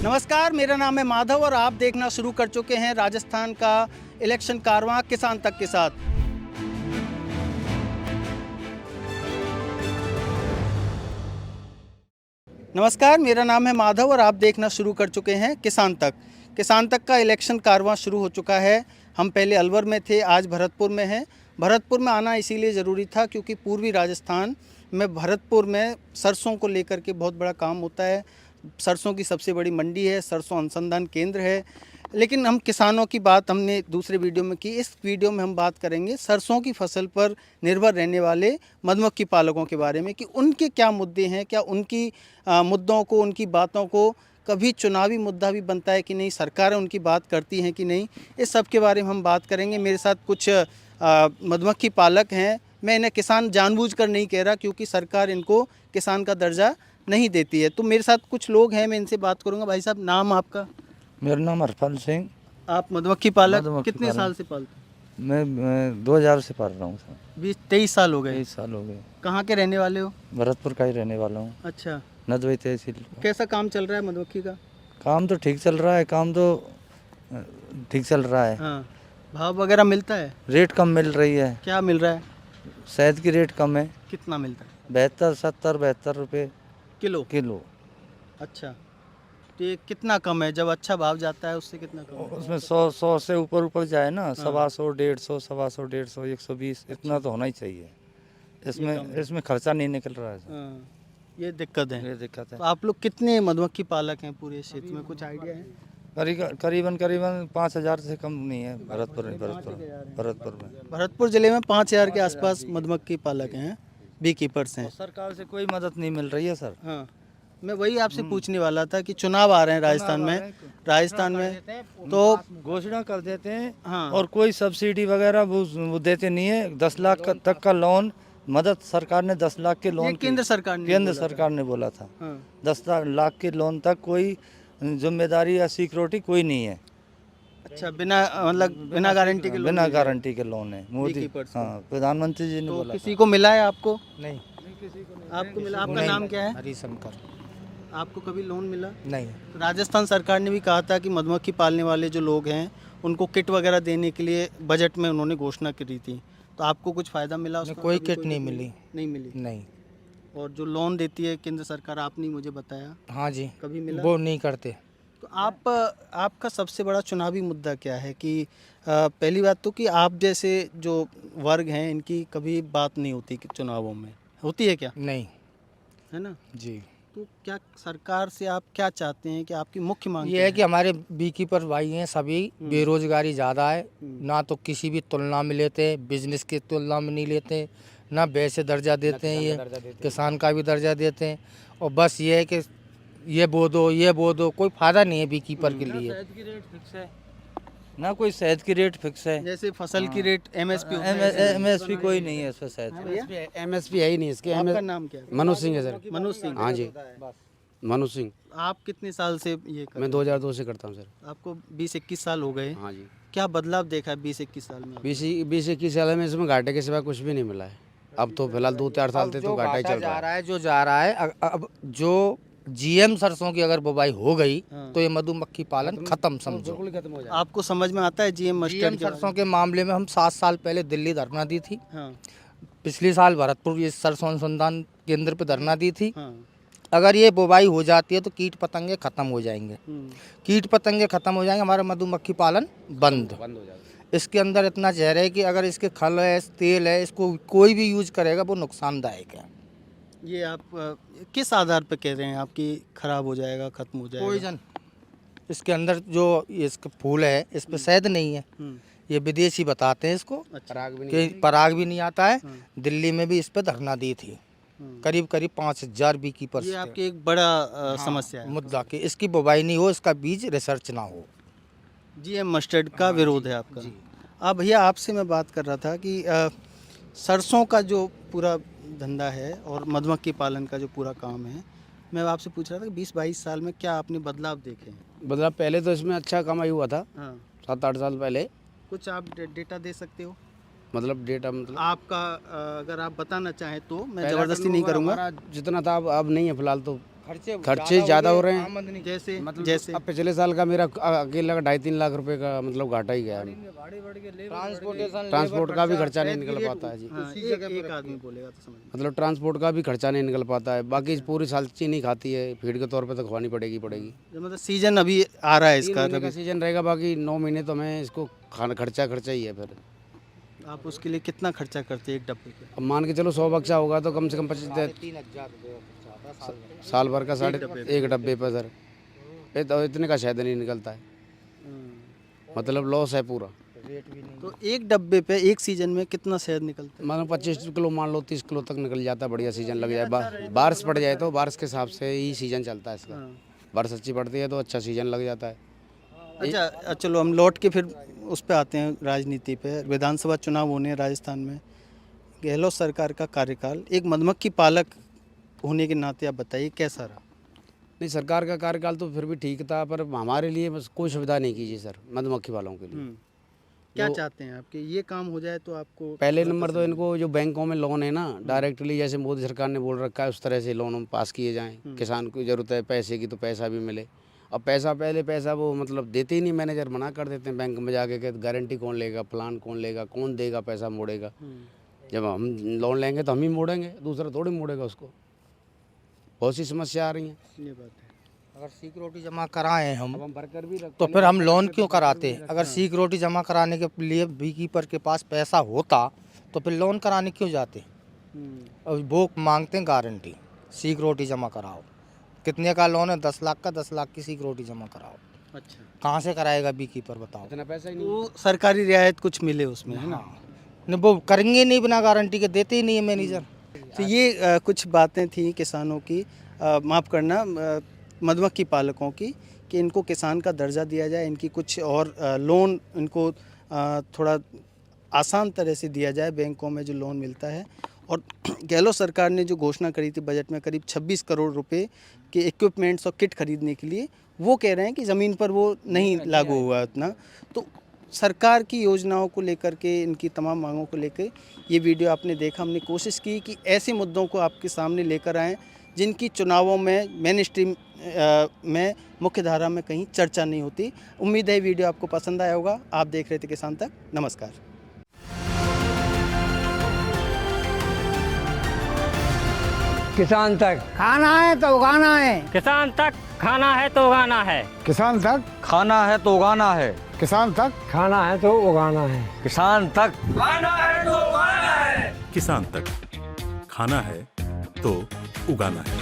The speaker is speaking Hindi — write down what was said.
नमस्कार, मेरा नाम है माधव और आप देखना शुरू कर चुके हैं राजस्थान का इलेक्शन कारवां किसान तक के साथ। नमस्कार, मेरा नाम है माधव और आप देखना शुरू कर चुके हैं किसान तक। किसान तक का इलेक्शन कारवां शुरू हो चुका है। हम पहले अलवर में थे, आज भरतपुर में हैं। भरतपुर में आना इसीलिए ज़रूरी था क्योंकि पूर्वी राजस्थान में भरतपुर में सरसों को लेकर के बहुत बड़ा काम होता है। सरसों की सबसे बड़ी मंडी है, सरसों अनुसंधान केंद्र है। लेकिन हम किसानों की बात हमने दूसरे वीडियो में की, इस वीडियो में हम बात करेंगे सरसों की फसल पर निर्भर रहने वाले मधुमक्खी पालकों के बारे में कि उनके क्या मुद्दे हैं, क्या उनकी मुद्दों को, उनकी बातों को कभी चुनावी मुद्दा भी बनता है कि नहीं, सरकारें उनकी बात करती हैं कि नहीं, इस सब के बारे में हम बात करेंगे। मेरे साथ कुछ मधुमक्खी पालक हैं। मैं इन्हें किसान जानबूझकर नहीं कह रहा क्योंकि सरकार इनको किसान का दर्जा नहीं देती है। तो मेरे साथ कुछ लोग हैं, मैं इनसे बात करूंगा। भाई साहब, नाम आपका? मेरा नाम हरफल सिंह। आप मधुमक्खी पालक मधुमक्खी कितने पालक। साल से पालते हैं? मैं 2000 से पाल रहा हूँ सर। 20-23 साल हो गए। 23 साल हो गए। कहाँ के रहने वाले हो? भरतपुर का ही रहने वाला हूँ। अच्छा, नदवई तहसील। कैसा काम चल रहा है मधुमक्खी का? काम तो ठीक चल रहा है, काम तो ठीक चल रहा है। हाँ, भाव वगैरह मिलता है? रेट कम मिल रही है। क्या मिल रहा है? शहद की रेट कम है, कितना मिलता है? 72 रुपये किलो? किलो। अच्छा, तो ये कितना कम है? जब अच्छा भाव जाता है उससे कितना कम है? उसमें 100 से ऊपर जाए ना, 125, 150, 125, 150, इतना तो होना ही चाहिए। इसमें खर्चा नहीं निकल रहा है सर। हाँ, ये दिक्कत है। ये दिक्कत है। तो आप लोग कितने मधुमक्खी पालक हैं पूरे क्षेत्र में, कुछ आइडिया है? करीबन 5000 से कम नहीं है भरतपुर में। भरतपुर जिले में 5000 के आसपास मधुमक्खी पालक हैं, बी कीपर्स हैं। सरकार से कोई मदद नहीं मिल रही है सर। हाँ, मैं वही आपसे पूछने वाला था कि चुनाव आ रहे हैं राजस्थान में तो घोषणा कर देते हैं। हाँ, और कोई सब्सिडी वगैरह वो देते नहीं है। 10 लाख तक का लोन मदद सरकार ने 10 लाख के ये लोन केंद्र सरकार ने बोला था। हाँ, 10 लाख के लोन तक कोई जिम्मेदारी या सिक्योरिटी कोई नहीं है। अच्छा, बिना गारंटी के लोन बिना मिल रहा है। गारंटी के लोन है मोदी। Beekeepers को। हाँ, प्रधानमंत्री जी ने तो बोला किसी को मिला है आपको? नहीं। आपको मिला? आपका नाम क्या है? हरिशंकर। आपको कभी लोन मिला? नहीं। राजस्थान सरकार ने भी कहा था कि मधुमक्खी पालने वाले जो लोग हैं उनको किट वगैरह देने के लिए बजट में उन्होंने घोषणा करी थी। तो आपको कुछ फ़ायदा मिला उसका? कोई कभी किट नहीं मिली। नहीं मिली। नहीं। और जो लोन देती है केंद्र सरकार, आपने मुझे बताया, हाँ जी, कभी मिला? वो नहीं करते। तो आपका सबसे बड़ा चुनावी मुद्दा क्या है कि पहली बात तो कि आप जैसे जो वर्ग हैं इनकी कभी बात नहीं होती कि चुनावों में होती है क्या? नहीं। है ना? जी, तो क्या सरकार से आप क्या चाहते हैं कि आपकी मुख्य मांग ये क्या है कि हमारे बीकीपर भाई हैं सभी, बेरोजगारी ज़्यादा है, हम्म। ना तो किसी भी तुलना में लेते हैं, बिजनेस की तुलना में नहीं लेते, ना वैसे दर्जा देते हैं, ये किसान का भी दर्जा देते हैं। और बस ये है कि ये बो दो, कोई फायदा नहीं है बीकीपर के लिए। शहद की रेट फिक्स है ना, कोई शहद की रेट फिक्स है। जैसे फसल की रेट MSP MSP कोई नहीं है इसमें शहद। MSP है ही नहीं इसके। आपका नाम क्या है? मनोज सिंह है सर। मनोज सिंह। हाँ जी, मनोज सिंह। आप कितने साल से ये कर? मैं 2002 से करता हूँ सर। आपको 20-21 साल हो गए। हाँ जी। क्या बदलाव देखा है 20-21 साल में? 20-21 साल में इसमें घाटे के सिवा कुछ भी नहीं मिला है। अब तो फिलहाल 2-4 साल से तो घाटा ही चल रहा है। जो जा रहा है अब जो GM सरसों की अगर बुवाई हो गई तो ये मधुमक्खी पालन खत्म समझो। बिल्कुल खत्म हो जाए। आपको समझ में आता है GM मस्टर्ड GM सरसों के मामले में हम 7 साल पहले दिल्ली धरना दी थी। हाँ, पिछले साल भरतपुर ये सरसों अनुसंधान केंद्र पे धरना दी थी। हाँ। अगर ये बुवाई हो जाती है तो कीट पतंगे खत्म हो जाएंगे। हम्म। कीट पतंगे खत्म हो जाएंगे, हमारा मधुमक्खी पालन बंद। बंद हो जाएगा। इसके अंदर इतना जहर है कि अगर इसके खल है, तेल है, इसको कोई भी यूज करेगा वो नुकसानदायक है। ये आप किस आधार पर कह रहे हैं आपकी खराब हो जाएगा, खत्म हो जाएगा? पॉइजन इसके अंदर जो इसका फूल है इस पे शहद नहीं है। ये विदेशी बताते हैं इसको अच्छा। पराग भी कि पराग भी नहीं आता है। हाँ। दिल्ली में भी इस पे धरना दी थी। करीब 5000 बीकीपर्स ये आपकी एक बड़ा समस्या है। मुद्दा कि इसकी बुवाई नहीं हो, इसका बीज रिसर्च ना हो। GM मस्टर्ड का विरोध है आपका। अब भैया आपसे मैं बात कर रहा था कि सरसों का जो पूरा धंधा है और मधुमक्खी पालन का जो पूरा काम है, मैं आपसे पूछ रहा था कि 20-22 साल में क्या आपने बदलाव देखे हैं? मतलब पहले तो इसमें अच्छा कमाई हुआ था। हाँ, 7-8 साल पहले। कुछ आप डेटा दे सकते हो? मतलब डेटा मतलब आपका अगर आप बताना चाहें तो मैं ज़बरदस्ती नहीं करूँगा। हमारा जितना था अब नहीं है फिलहाल तो खर्चे ज़्यादा हो रहे हैं। जैसे मतलब जैसे अब पिछले साल का मेरा अकेला का 2.5-3 लाख रुपए का मतलब घाटा ही गया है। ट्रांसपोर्ट का भी खर्चा नहीं निकल पाता है जी। हाँ, एक आदमी बोलेगा तो समझ में। मतलब ट्रांसपोर्ट का भी खर्चा नहीं निकल पाता है। बाकी पूरी साल चीज़ नहीं खाती है, फीड के तौर पे तो खवानी पड़ेगी। जो मतलब सीजन अभी आ रहा है 3 इसका महीने का अभी, सीजन रहेगा, बाकी 9 महीने तो हमें इसको खाना खर्चा ही है। फिर आप उसके लिए कितना खर्चा करते हैं एक डब्बे पे? अब मान के चलो 100 बच्चा होगा तो कम से कम 25 साल भर का एक डब्बे पर सर, ये तो इतने का शायद नहीं निकलता है। मतलब लॉस है पूरा। तो एक डब्बे पे एक सीजन में कितना शहद निकलता है? मानो 25 किलो मान लो 30 किलो तक निकल जाता है। बढ़िया सीजन लग जाए, बारिश पड़ जाए तो बारिश के हिसाब से ही सीजन चलता है इसका। बारिश अच्छी पड़ती है तो अच्छा सीजन लग जाता है। अच्छा चलो हम लौट के फिर उस पे आते हैं, राजनीति पे। विधानसभा चुनाव होने हैं राजस्थान में। गहलोत सरकार का कार्यकाल एक मधुमक्खी पालक होने के नाते आप बताइए कैसा रहा? नहीं, सरकार का कार्यकाल तो फिर भी ठीक था, पर हमारे लिए बस कोई सुविधा नहीं कीजिए सर, मधुमक्खी वालों के लिए। क्या चाहते हैं आपके ये काम हो जाए तो आपको? पहले नंबर तो इनको जो बैंकों में लोन है ना, डायरेक्टली जैसे मोदी सरकार ने बोल रखा है उस तरह से लोन पास किए जाएं। किसान को ज़रूरत है पैसे की तो पैसा भी मिले। अब पैसा वो मतलब देते ही नहीं, मैनेजर मना कर देते हैं बैंक में जाके कि गारंटी कौन लेगा, प्लान कौन लेगा, कौन देगा, पैसा मोड़ेगा। जब हम लोन लेंगे तो हम ही मोड़ेंगे, दूसरा थोड़ी मोड़ेगा उसको। बहुत सी समस्या आ रही हैं। ये बात है। अगर सिक्योरिटी जमा कराएं हम वर्कर भी तो फिर हम लोन क्यों कराते? अगर सिक्योरिटी जमा कराने के लिए बी कीपर के पास पैसा होता तो फिर लोन कराने क्यों जाते? अब वो मांगते हैं गारंटी, सिक्योरिटी जमा कराओ। कितने का लोन है? 10 लाख का, 10 लाख की सिक्योरिटी जमा कराओ। अच्छा, कहाँ से कराएगा बी कीपर बताओ? इतना पैसा ही नहीं। वो सरकारी रियायत कुछ मिले उसमें, है ना? नहीं, वो करेंगे नहीं, बिना गारंटी के देते ही नहीं है मैनेजर। तो ये कुछ बातें थी किसानों की, माफ़ करना, मधुमक्खी पालकों की, कि इनको किसान का दर्जा दिया जाए, इनकी कुछ और लोन इनको थोड़ा आसान तरह से दिया जाए, बैंकों में जो लोन मिलता है। और गहलोत सरकार ने जो घोषणा करी थी बजट में करीब 26 करोड़ रुपए के इक्विपमेंट्स और किट खरीदने के लिए, वो कह रहे हैं कि ज़मीन पर वो नहीं लागू हुआ उतना। तो सरकार की योजनाओं को लेकर के, इनकी तमाम मांगों को लेकर ये वीडियो आपने देखा। हमने कोशिश की कि ऐसे मुद्दों को आपके सामने लेकर आएँ जिनकी चुनावों में मेन स्ट्रीम में मुख्य धारा में कहीं चर्चा नहीं होती। उम्मीद है वीडियो आपको पसंद आया होगा। आप देख रहे थे किसान तक। नमस्कार। किसान तक खाना है तो उगाना है। किसान तक खाना है तो उगाना है। किसान तक खाना है तो उगाना है। किसान तक खाना है तो उगाना है। किसान तक खाना है तो उगाना है। किसान तक खाना है तो उगाना है।